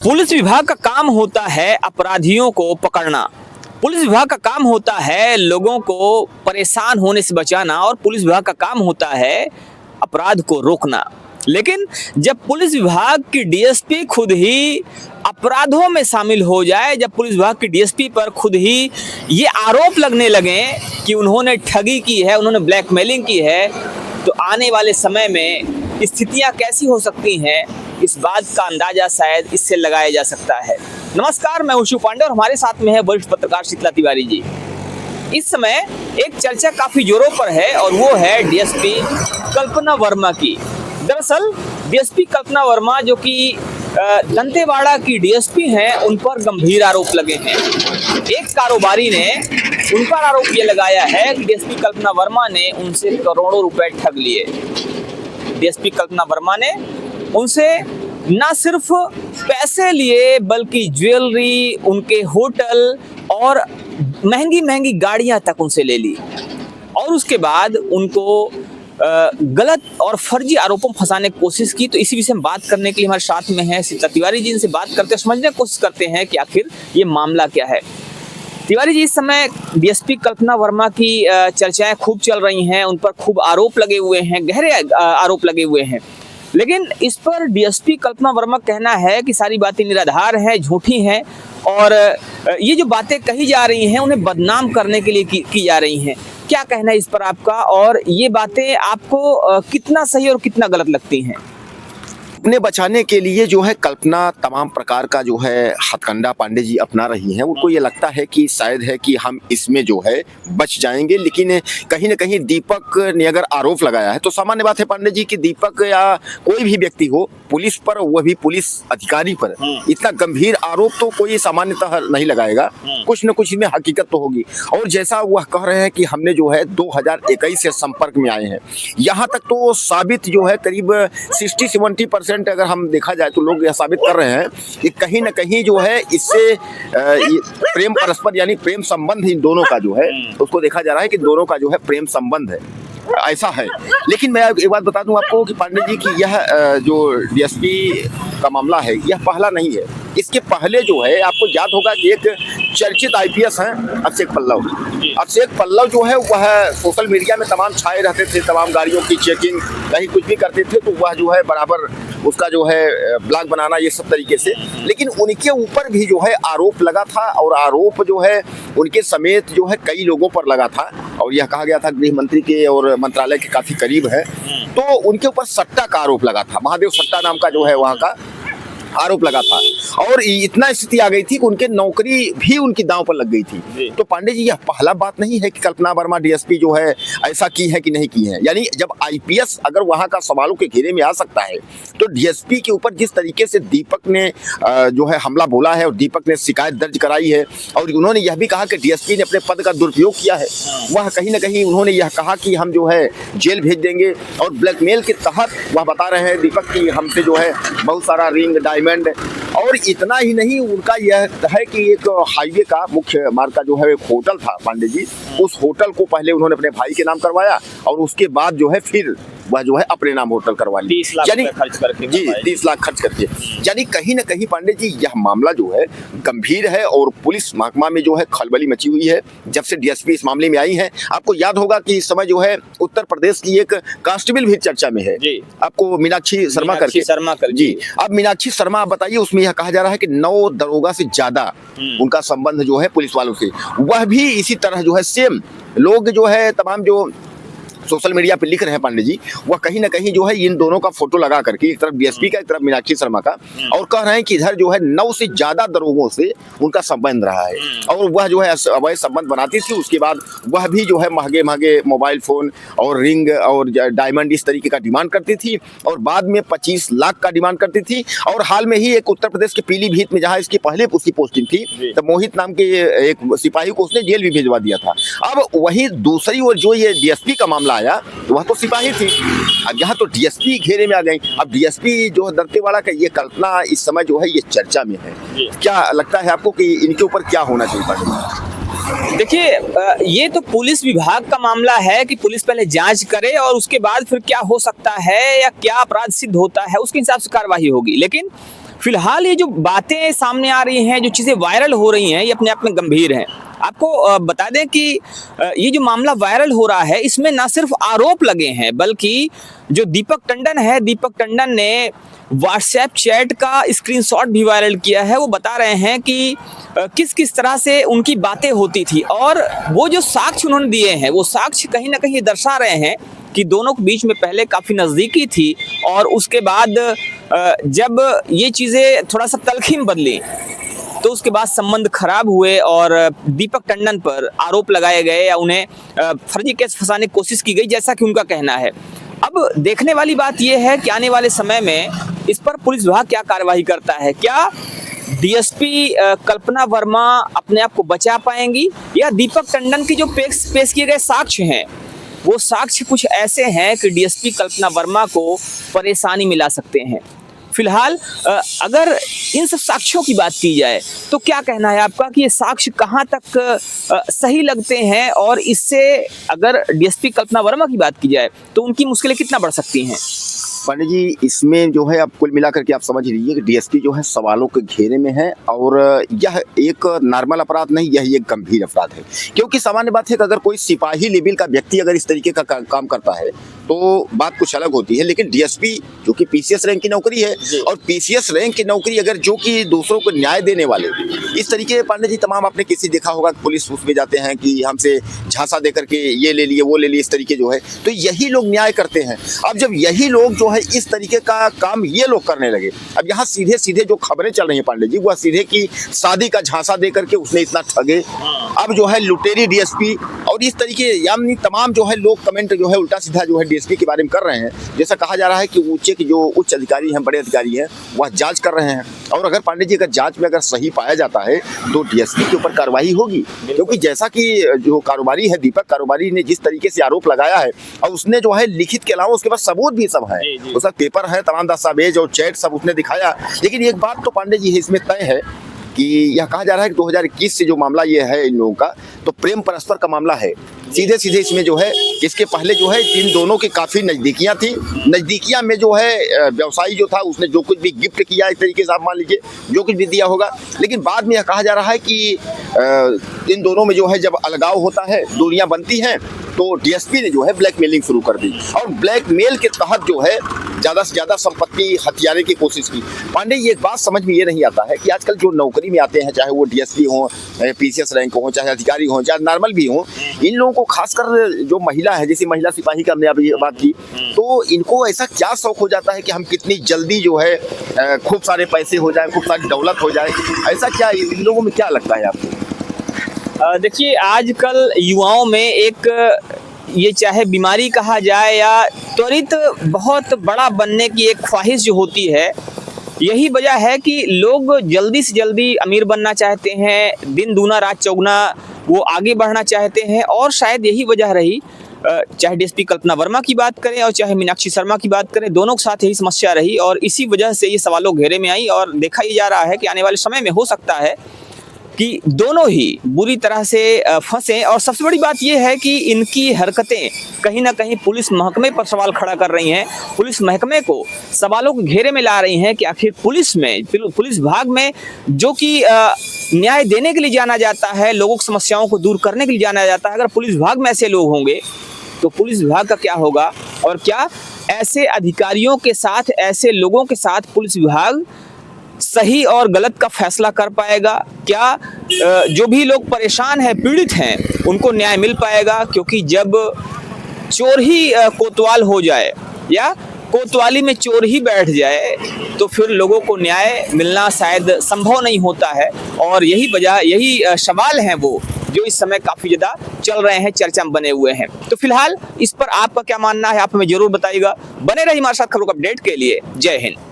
Police विभाग का काम होता है अपराधियों को पकड़ना। पुलिस विभाग का काम होता है लोगों को परेशान होने से बचाना और पुलिस विभाग का काम होता है अपराध को रोकना। लेकिन जब पुलिस विभाग की डीएसपी खुद ही अपराधों में शामिल हो जाए, जब पुलिस विभाग की डीएसपी पर खुद ही ये आरोप लगने लगे कि उन्होंने ठगी की है, उन्होंने ब्लैकमेलिंग की है, तो आने वाले समय में स्थितियां कैसी हो सकती हैं, इस बात का अंदाजा शायद इससे लगाया जा सकता है। नमस्कार, मैं शिव पांडे और हमारे साथ में है वरिष्ठ पत्रकार शीतला तिवारी जी। इस समय एक चर्चा काफी जोरों पर है और वो है डीएसपी कल्पना वर्मा की। दरअसल डीएसपी कल्पना वर्मा जो कि दंतेवाड़ा की डीएसपी हैं, उन पर गंभीर आरोप लगे हैं। एक कारोबारी ने उन पर आरोप ये लगाया है कि डीएसपी कल्पना वर्मा ने उनसे करोड़ों रुपए ठग लिए। डीएसपी कल्पना वर्मा ने उनसे न सिर्फ पैसे लिए बल्कि ज्वेलरी, उनके होटल और महंगी महंगी गाड़ियां तक उनसे ले ली और उसके बाद उनको गलत और फर्जी आरोपों में फंसाने की कोशिश की। तो इसी विषय में बात करने के लिए हमारे साथ में है शीतला तिवारी जी। इनसे बात करते समझने की कोशिश करते हैं कि आखिर ये मामला क्या है। तिवारी जी, इस समय डीएसपी कल्पना वर्मा की चर्चाएं खूब चल रही हैं, उन पर खूब आरोप लगे हुए हैं, गहरे आरोप लगे हुए हैं, लेकिन इस पर डीएसपी कल्पना वर्मा कहना है कि सारी बातें निराधार हैं, झूठी हैं और ये जो बातें कही जा रही हैं उन्हें बदनाम करने के लिए की जा रही हैं। क्या कहना है इस पर आपका और ये बातें आपको कितना सही और कितना गलत लगती हैं? अपने बचाने के लिए जो है कल्पना तमाम प्रकार का जो है हथकंडा पांडे जी अपना रही हैं। उनको ये लगता है कि शायद है कि हम इसमें जो है बच जाएंगे, लेकिन कहीं ना कहीं दीपक ने अगर आरोप लगाया है तो सामान्य बात है पांडे जी कि दीपक या कोई भी व्यक्ति हो पुलिस पर, वह भी पुलिस अधिकारी पर इतना गंभीर आरोप तो कोई सामान्यतः नहीं लगाएगा। कुछ न कुछ इसमें हकीकत तो होगी। और जैसा वह कह रहे हैं कि हमने जो है 2021 से संपर्क में आए हैं, यहाँ तक तो साबित जो है करीब 60-70% अगर हम देखा जाए तो लोग यह साबित कर रहे हैं कि कहीं ना कहीं जो है इससे प्रेम परस्पर यानी प्रेम संबंध इन दोनों का जो है उसको देखा जा रहा है कि दोनों का जो है प्रेम संबंध है, ऐसा है। लेकिन मैं एक बात बता दूं आपको कि पांडे जी की यह जो डीएसपी का मामला है यह पहला नहीं है। इसके पहले जो है आपको याद होगा कि एक चर्चित आईपीएस हैं अभिषेक पल्लव। अभिषेक पल्लव जो है वह सोशल मीडिया में तमाम छाए रहते थे, तमाम गाड़ियों की चेकिंग, कहीं कुछ भी करते थे तो वह जो है बराबर उसका जो है ब्लॉग बनाना ये सब तरीके से। लेकिन उनके ऊपर भी जो है आरोप लगा था और आरोप जो है उनके समेत जो है कई लोगों पर लगा था और यह कहा गया था गृह मंत्री के और मंत्रालय के काफी करीब है। तो उनके ऊपर सट्टा का आरोप लगा था, महादेव सट्टा नाम का जो है वहाँ का आरोप लगा था और इतना स्थिति आ गई थी कि उनके नौकरी भी उनकी दांव पर लग गई थी। तो पांडे जी यह पहला बात नहीं है कि कल्पना वर्मा डीएसपी जो है ऐसा की है कि नहीं की है। यानी जब आईपीएस अगर वहां का सवालों के घेरे में आ सकता है तो डीएसपी के ऊपर जिस तरीके से दीपक ने जो है हमला बोला है और दीपक ने शिकायत दर्ज कराई है और उन्होंने यह भी कहा कि डीएसपी ने अपने पद का दुरुपयोग किया है, वह कहीं ना कहीं उन्होंने यह कहा कि हम जो है जेल भेज देंगे और ब्लैकमेल के तहत वह बता रहे हैं दीपक की हमसे जो है बहुत सारा रिंग डायमंड। और इतना ही नहीं, उनका यह है कि एक हाईवे का मुख्य मार्ग का जो है एक होटल था पांडे जी, उस होटल को पहले उन्होंने अपने भाई के नाम करवाया और उसके बाद जो है फिर वह जो है अपने नाम होटल करवा ली, 30 लाख खर्च करके जी 30 लाख खर्च करके। यानी कहीं ना कहीं पांडे जी यह मामला जो है गंभीर है और पुलिस महकमा में जो है खलबली मची हुई है जब से डीएसपी इस मामले में आई है। आपको याद होगा कि इस समय जो है उत्तर प्रदेश की एक कांस्टेबल भी चर्चा में है, आपको मीनाक्षी शर्मा करके जी। अब मीनाक्षी शर्मा बताइए, उसमें यह कहा जा रहा है कि 9 दरोगा से ज्यादा उनका संबंध जो है पुलिस वालों से, वह भी इसी तरह जो है सेम लोग जो है तमाम जो सोशल मीडिया पे लिख रहे हैं पांडे जी, वह कहीं ना कहीं जो है इन दोनों का फोटो लगा करके एक तरफ डीएसपी का एक तरफ मीनाक्षी शर्मा का, और कह रहे हैं कि इधर जो है 9 से ज्यादा दरोगों से उनका संबंध रहा है और वह जो है अवैध संबंध बनाती थी। उसके बाद वह भी जो है महंगे महंगे मोबाइल फोन और रिंग और डायमंड इस तरीके का डिमांड करती थी और बाद में 25 लाख का डिमांड करती थी। और हाल में ही एक उत्तर प्रदेश के पीलीभीत में जहाँ इसकी पहले उसकी पोस्टिंग थी तो मोहित नाम के एक सिपाही को उसने जेल भी भिजवा दिया था। अब वही दूसरी ओर जो ये डीएसपी का मामला आया वह तो सिपाही थी, अब यहाँ तो डीएसपी घेरे में आ गई। अब डीएसपी जो है दंतेवाड़ा का ये कल्पना इस समय जो है ये चर्चा में है। क्या लगता है आपको कि इनके ऊपर क्या होना चाहिए? देखिए, ये तो पुलिस विभाग का मामला है कि पुलिस पहले जांच करे और उसके बाद फिर क्या हो सकता है या क्या अपराध सिद्ध होता है उसके हिसाब से कार्रवाई होगी। लेकिन फिलहाल ये जो बातें सामने आ रही हैं, जो चीज़ें वायरल हो रही हैं, ये अपने आप में गंभीर हैं। आपको बता दें कि ये जो मामला वायरल हो रहा है, इसमें ना सिर्फ आरोप लगे हैं, बल्कि जो दीपक टंडन है, दीपक टंडन ने व्हाट्सएप चैट का स्क्रीनशॉट भी वायरल किया है। वो बता रहे हैं कि किस किस तरह से उनकी बातें होती थी, और वो जो साक्ष्य उन्होंने दिए हैं, वो साक्ष्य कहीं ना कहीं दर्शा रहे हैं कि दोनों के बीच में पहले काफ़ी नज़दीकी थी, और उसके बाद जब ये चीज़ें थोड़ा सा तलखीम बदली तो उसके बाद संबंध खराब हुए और दीपक टंडन पर आरोप लगाए गए या उन्हें फर्जी केस फंसाने की कोशिश की गई, जैसा कि उनका कहना है। अब देखने वाली बात यह है कि आने वाले समय में इस पर पुलिस विभाग क्या कार्रवाई करता है। क्या डीएसपी कल्पना वर्मा अपने आप को बचा पाएंगी, या दीपक टंडन की जो पेश किए गए साक्ष्य हैं, वो साक्ष्य कुछ ऐसे हैं कि डीएसपी कल्पना वर्मा को परेशानी मिला सकते हैं। फिलहाल अगर इन सब साक्ष्यों की बात की जाए तो क्या कहना है आपका कि ये साक्ष्य कहाँ तक सही लगते हैं, और इससे अगर डीएसपी कल्पना वर्मा की बात की जाए तो उनकी मुश्किलें कितना बढ़ सकती हैं? पांडे जी, इसमें जो है आप कुल मिलाकर के आप समझ लीजिए कि डीएसपी जो है सवालों के घेरे में है, और यह एक नॉर्मल अपराध नहीं, यह एक गंभीर अपराध है। क्योंकि सामान्य बात है कि अगर कोई सिपाही लेवल का व्यक्ति अगर इस तरीके का काम करता है तो बात कुछ अलग होती है, लेकिन डीएसपी जो कि पीसीएस रैंक की नौकरी है, और पीसीएस रैंक की नौकरी अगर जो कि दूसरों को न्याय देने वाले इस तरीके, पांडे जी तमाम आपने किसी देखा होगा पुलिस उसमें जाते हैं कि हमसे झांसा दे करके ये ले लिए वो ले लिए, इस तरीके जो है, तो यही लोग न्याय करते हैं। अब जब यही लोग जो है इस तरीके का काम ये लोग करने लगे, अब यहाँ सीधे सीधे जो खबरें चल रही हैं पांडे जी, वह सीधे की शादी का झांसा दे करके उसने इतना ठगे, अब जो है लुटेरी डीएसपी, और इस तरीके यानी तमाम जो है लोग कमेंट जो है उल्टा सीधा जो है डीएसपी के बारे में कर रहे हैं। जैसा कहा जा रहा है कि उच्च अधिकारी हैं, बड़े अधिकारी हैं, वह जांच कर रहे हैं, और अगर पांडे जी अगर जांच में अगर सही पाया जाता है तो डीएसपी के ऊपर कार्रवाई होगी। क्योंकि जैसा कि जो कारोबारी है दीपक कारोबारी ने जिस तरीके से आरोप लगाया है, और उसने जो है लिखित के अलावा उसके पास सबूत भी सब है, उसका पेपर है, तमाम दस्तावेज और चैट सब उसने दिखाया। लेकिन एक बात तो पांडे जी इसमें तय है कि यह कहा जा रहा है कि 2021 से जो मामला ये है इन लोगों का, तो प्रेम परस्पर का मामला है। सीधे सीधे इसमें जो है, इसके पहले जो है इन दोनों की काफ़ी नज़दीकियाँ थी। नज़दीकियाँ में जो है व्यवसायी जो था उसने जो कुछ भी गिफ्ट किया, इस तरीके से आप मान लीजिए जो कुछ भी दिया होगा, लेकिन बाद में यह कहा जा रहा है कि इन दोनों में जो है जब अलगाव होता है, दूरियां बनती हैं, तो डीएसपी ने जो है ब्लैकमेलिंग शुरू कर दी, और ब्लैकमेल के तहत जो है ज़्यादा से ज़्यादा संपत्ति हथियाने की कोशिश की। पांडे ये एक बात समझ में ये नहीं आता है कि आजकल जो नौकरी में आते हैं, चाहे वो डीएसपी हों, पीसीएस रैंक हो, चाहे अधिकारी हों, चाहे नॉर्मल भी हों, इन लोगों को खासकर जो महिला है, जैसे महिला सिपाही का हमने अभी बात की, तो इनको ऐसा क्या शौक हो जाता है कि हम कितनी जल्दी जो है खूब सारे पैसे हो जाए, खूब सारी दौलत हो जाए, ऐसा क्या इन लोगों में क्या लगता है आपको? देखिए, आजकल युवाओं में एक ये चाहे बीमारी कहा जाए या त्वरित बहुत बड़ा बनने की एक ख्वाहिश जो होती है, यही वजह है कि लोग जल्दी से जल्दी अमीर बनना चाहते हैं, दिन दूना रात चौगुना वो आगे बढ़ना चाहते हैं, और शायद यही वजह रही, चाहे डीएसपी कल्पना वर्मा की बात करें और चाहे मीनाक्षी शर्मा की बात करें, दोनों के साथ यही समस्या रही, और इसी वजह से ये सवालों घेरे में आई। और देखा ही जा रहा है कि आने वाले समय में हो सकता है कि दोनों ही बुरी तरह से फंसे। और सबसे बड़ी बात यह है कि इनकी हरकतें कहीं ना कहीं पुलिस महकमे पर सवाल खड़ा कर रही हैं, पुलिस महकमे को सवालों के घेरे में ला रही हैं कि आखिर पुलिस विभाग में जो कि न्याय देने के लिए जाना जाता है, लोगों की समस्याओं को दूर करने के लिए जाना जाता है, अगर पुलिस विभाग में ऐसे लोग होंगे तो पुलिस विभाग का क्या होगा, और क्या ऐसे अधिकारियों के साथ, ऐसे लोगों के साथ पुलिस विभाग सही और गलत का फैसला कर पाएगा? क्या जो भी लोग परेशान हैं, पीड़ित हैं, उनको न्याय मिल पाएगा? क्योंकि जब चोर ही कोतवाल हो जाए या कोतवाली में चोर ही बैठ जाए तो फिर लोगों को न्याय मिलना शायद संभव नहीं होता है। और यही सवाल हैं वो जो इस समय काफ़ी ज़्यादा चल रहे हैं, चर्चा में बने हुए हैं। तो फिलहाल इस पर आपका क्या मानना है, आप हमें जरूर बताइएगा। बने रहिए हमारे साथ खबरों को अपडेट के लिए। जय हिंद।